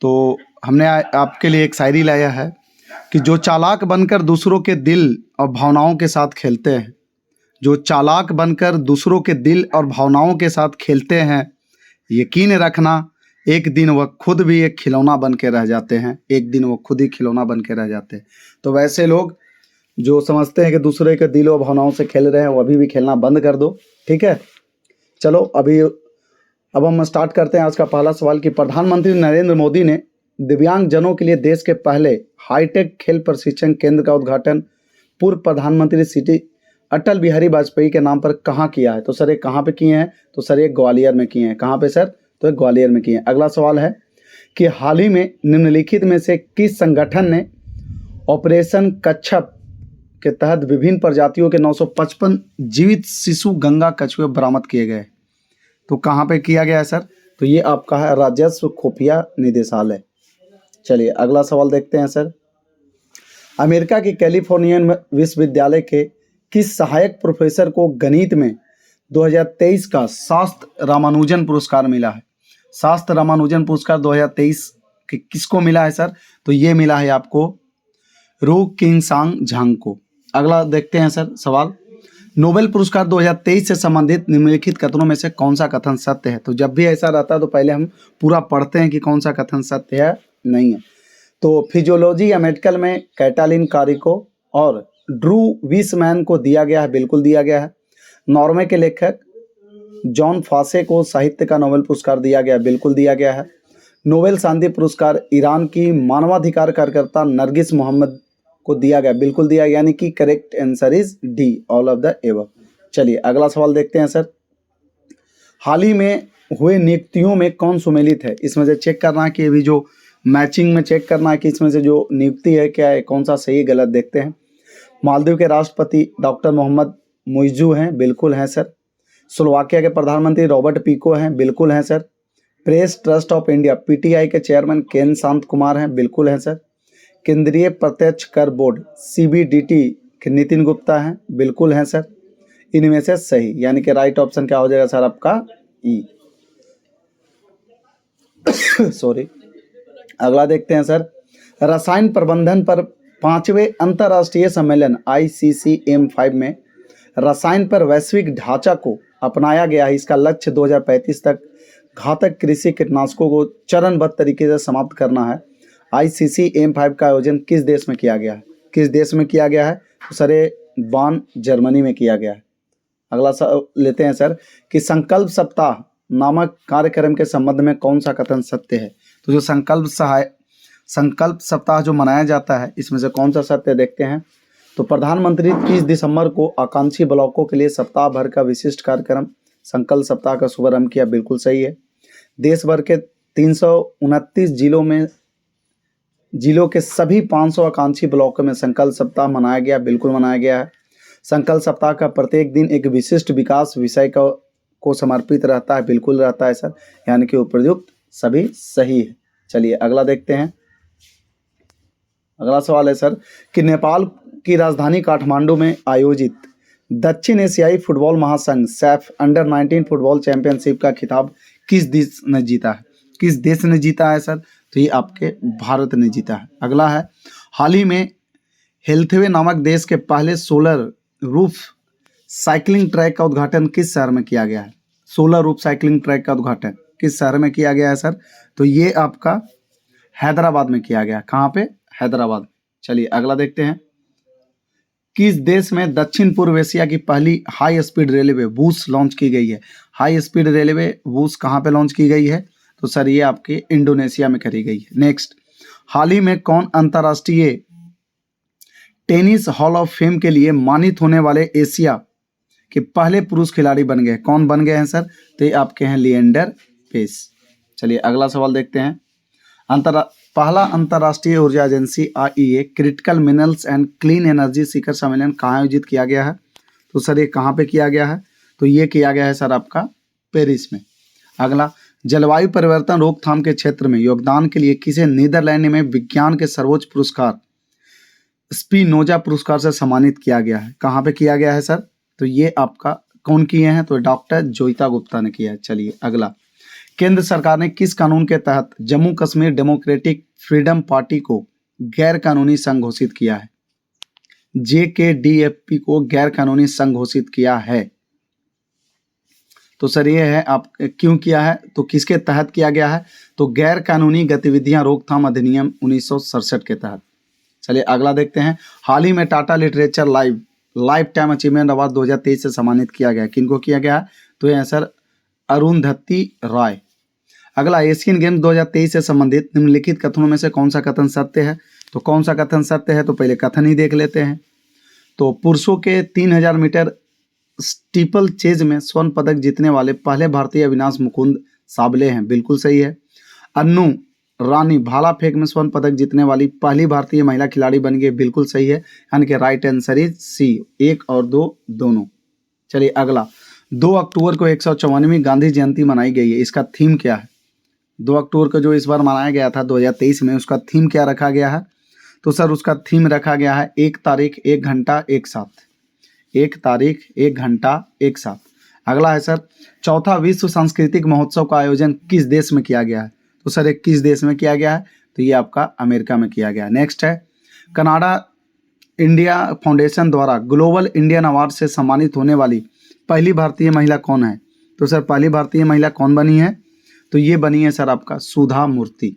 तो हमने आपके लिए एक शायरी लाया है कि जो चालाक बनकर दूसरों के दिल और भावनाओं के साथ खेलते हैं, जो चालाक बनकर दूसरों के दिल और भावनाओं के साथ खेलते हैं, यकीन रखना एक दिन वह खुद भी एक खिलौना बन के रह जाते हैं, एक दिन वो खुद ही खिलौना बन के रह जाते हैं। तो वैसे लोग जो समझते हैं कि दूसरे के दिल और भावनाओं से खेल रहे हैं, वो अभी भी खेलना बंद कर दो। ठीक है, चलो अब हम स्टार्ट करते हैं आज का पहला सवाल कि प्रधानमंत्री नरेंद्र मोदी ने दिव्यांग जनों के लिए देश के पहले हाईटेक खेल प्रशिक्षण केंद्र का उद्घाटन पूर्व प्रधानमंत्री श्री अटल बिहारी वाजपेयी के नाम पर कहाँ किया है? तो सर ये कहाँ पे किए हैं? तो सर ये ग्वालियर में किए हैं। कहाँ पे सर? तो ये ग्वालियर में किए हैं। अगला सवाल है कि हाल ही में निम्नलिखित में से किस संगठन ने ऑपरेशन कच्छप के तहत विभिन्न प्रजातियों के 955 जीवित शिशु गंगा कछुए बरामद किए गए? तो कहाँ पे किया गया है सर? तो ये आपका है राजस्व खुफिया निदेशालय। चलिए अगला सवाल देखते हैं सर। अमेरिका के कैलिफोर्नियन विश्वविद्यालय के किस सहायक प्रोफेसर को गणित में 2023 का शास्त्र रामानुजन पुरस्कार मिला है? शास्त्र रामानुजन पुरस्कार 2023 के किसको मिला है सर? तो ये मिला है आपको रू किंगसांग झांग को। अगला देखते हैं सर सवाल, नोबेल पुरस्कार 2023 से संबंधित निम्नलिखित कथनों में से कौन सा कथन सत्य है? तो जब भी ऐसा रहता है तो पहले हम पूरा पढ़ते हैं कि कौन सा कथन सत्य है नहीं है। तो फिजियोलॉजी या मेडिकल में कैटालिन कारिको और ड्रू विसमैन को दिया गया है, बिल्कुल दिया गया है। नॉर्वे के लेखक जॉन फासे को साहित्य का नोबेल पुरस्कार दिया गया, बिल्कुल दिया गया है। नोबेल शांति पुरस्कार ईरान की मानवाधिकार कार्यकर्ता नरगिस मोहम्मद को दिया गया, बिल्कुल दिया, यानी कि correct answer is D, all of the above. चलिए अगला सवाल देखते हैं सर। हाल ही में हुए नियुक्तियों में कौन सुमेलित है? इसमें से चेक करना है कि अभी जो मैचिंग में चेक करना है कि इसमें से जो नियुक्ति है क्या है, कौन सा सही गलत देखते हैं। मालदीव के राष्ट्रपति डॉक्टर मोहम्मद मुइज़ू हैं, बिल्कुल हैं सर। स्लोवाकिया के प्रधानमंत्री रॉबर्ट पीको हैं, बिल्कुल हैं sir. Press trust of India PTI के चेयरमैन केन शांत कुमार हैं, बिल्कुल हैं सर। केंद्रीय प्रत्यक्ष कर बोर्ड सीबीडीटी के नितिन गुप्ता हैं, बिल्कुल हैं सर। इनमें से सही यानी कि राइट ऑप्शन क्या हो जाएगा सर आपका ई। सॉरी। अगला देखते हैं सर, रसायन प्रबंधन पर 5वें अंतर्राष्ट्रीय सम्मेलन ICCM5 में रसायन पर वैश्विक ढांचा को अपनाया गया है। इसका लक्ष्य 2035 तक घातक कृषि कीटनाशकों को चरणबद्ध तरीके से समाप्त करना है। ICCM5 का आयोजन किस देश में किया गया है? किस देश में किया गया है? तो सर बान जर्मनी में किया गया है। अगला लेते हैं सर कि संकल्प सप्ताह नामक कार्यक्रम के संबंध में कौन सा कथन सत्य है? तो जो संकल्प सप्ताह जो मनाया जाता है इसमें से कौन सा सत्य देखते हैं। तो प्रधानमंत्री 30 दिसंबर को आकांक्षी ब्लॉकों के लिए सप्ताह भर का विशिष्ट कार्यक्रम संकल्प सप्ताह का शुभारंभ किया, बिल्कुल सही है। देश भर के 329 जिलों के सभी 500 आकांक्षी ब्लॉकों में संकल्प सप्ताह मनाया गया, बिल्कुल मनाया गया है। संकल्प सप्ताह का प्रत्येक दिन एक विशिष्ट विकास विषय को समर्पित रहता है, बिल्कुल रहता है सर, यानी कि उपयुक्त सभी सही है। चलिए अगला देखते हैं। अगला सवाल है सर कि नेपाल की राजधानी काठमांडू में आयोजित दक्षिण एशियाई फुटबॉल महासंघ सैफ अंडर-19 फुटबॉल चैंपियनशिप का खिताब किस देश ने जीता है? किस देश ने जीता है सर? तो ये आपके भारत ने जीता है। अगला है, हाल ही में हेल्थवे नामक देश के पहले सोलर रूफ साइकिलिंग ट्रैक का उद्घाटन किस शहर में किया गया है? सोलर रूफ साइकिलिंग ट्रैक का उद्घाटन किस शहर में किया गया है सर? तो ये आपका हैदराबाद में किया गया। कहाँ पे? हैदराबाद। चलिए अगला देखते हैं, किस देश में दक्षिण पूर्व एशिया की पहली high speed railway bush launch की गई है? हाई स्पीड रेलवे बूस कहाँ पे लॉन्च की गई है? तो सर ये आपके इंडोनेशिया में करी गई है। नेक्स्ट, हाल ही में कौन अंतर्राष्ट्रीय टेनिस हॉल ऑफ फेम के लिए मानित होने वाले एशिया के पहले पुरुष खिलाड़ी बन गए? कौन बन गए हैं सर? तो ये आपके हैं लिएंडर पेस। चलिए अगला सवाल देखते हैं। पहला अंतर्राष्ट्रीय ऊर्जा agency IEA critical minerals and clean energy शिखर सम्मेलन कहाँ आयोजित किया गया है? तो सर ये कहाँ पे किया गया है? तो ये किया गया है सर आपका पेरिस में। अगला, जलवायु परिवर्तन रोकथाम के क्षेत्र में योगदान के लिए किसे नीदरलैंड में विज्ञान के सर्वोच्च पुरस्कार स्पिनोजा पुरस्कार से सम्मानित किया गया है? कहाँ पे किया गया है सर? तो ये आपका कौन किए हैं? तो डॉक्टर जोइता गुप्ता ने किया है। चलिए अगला, केंद्र सरकार ने किस कानून के तहत Jammu Kashmir democratic freedom party को गैर कानूनी संघ घोषित किया है? JKDFP को गैर कानूनी संघ घोषिट किया है। तो सर ये है, आप क्यों किया है, तो किसके तहत किया गया है? तो गैर कानूनी गतिविधियां रोकथाम अधिनियम 1967 के तहत। चलिए अगला देखते हैं। हाल ही में Tata literature life time achievement award 2023 से सम्मानित किया गया। किनको किया गया है? तो ये है सर अरुंधति रॉय। अगला, एशियन गेम्स 2023 से संबंधित निम्नलिखित कथनों में से कौन सा कथन सत्य है? तो कौन सा कथन सत्य है? तो पहले कथन ही देख लेते हैं। तो पुरुषों के 3000 मीटर स्टीपल चेज में स्वर्ण पदक जीतने वाले पहले भारतीय अविनाश मुकुंद साबले हैं, बिल्कुल सही है। अन्नू रानी भाला फेंक में स्वर्ण पदक जीतने वाली पहली भारतीय महिला खिलाड़ी बन गई, बिल्कुल सही है। यानी कि राइट आंसर इज सी, 1 और 2 दोनों। चलिए अगला, 2 अक्टूबर को 154वीं गांधी जयंती मनाई गई है, इसका थीम क्या है? 2 अक्टूबर को जो इस बार मनाया गया था 2023 में, उसका थीम क्या रखा गया है? तो सर उसका थीम रखा गया है 1 तारीख 1 घंटा एक साथ। 1 तारीख 1 घंटा एक साथ। अगला है सर, चौथा विश्व सांस्कृतिक महोत्सव का आयोजन किस देश में किया गया है? तो सर एक किस देश में किया गया है? तो ये आपका अमेरिका में किया गया है। नेक्स्ट है, कनाडा इंडिया फाउंडेशन द्वारा ग्लोबल इंडियन अवार्ड से सम्मानित होने वाली पहली भारतीय महिला कौन है? तो सर पहली भारतीय महिला कौन बनी है? तो ये बनी है सर आपका सुधा मूर्ति।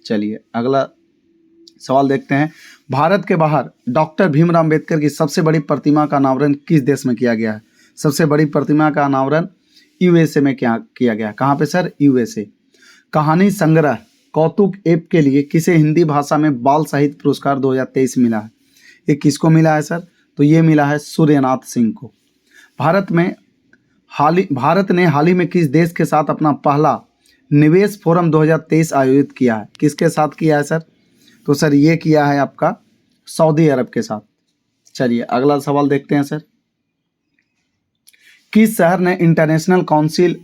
चलिए अगला सवाल देखते हैं। भारत के बाहर डॉक्टर भीमराव अंबेडकर की सबसे बड़ी प्रतिमा का अनावरण किस देश में किया गया है? सबसे बड़ी प्रतिमा का अनावरण USA में क्या किया गया? कहाँ पे सर? USA। कहानी संग्रह कौतुक ऐप के लिए किसे हिंदी भाषा में बाल साहित्य पुरस्कार 2023 मिला है? ये किसको मिला है सर? तो ये मिला है सूर्यनाथ सिंह को। भारत ने हाल ही में किस देश के साथ अपना पहला निवेश फोरम 2023 आयोजित किया है? किसके साथ किया है सर? तो सर ये किया है आपका सऊदी अरब के साथ। चलिए अगला सवाल देखते हैं सर। किस शहर ने इंटरनेशनल काउंसिल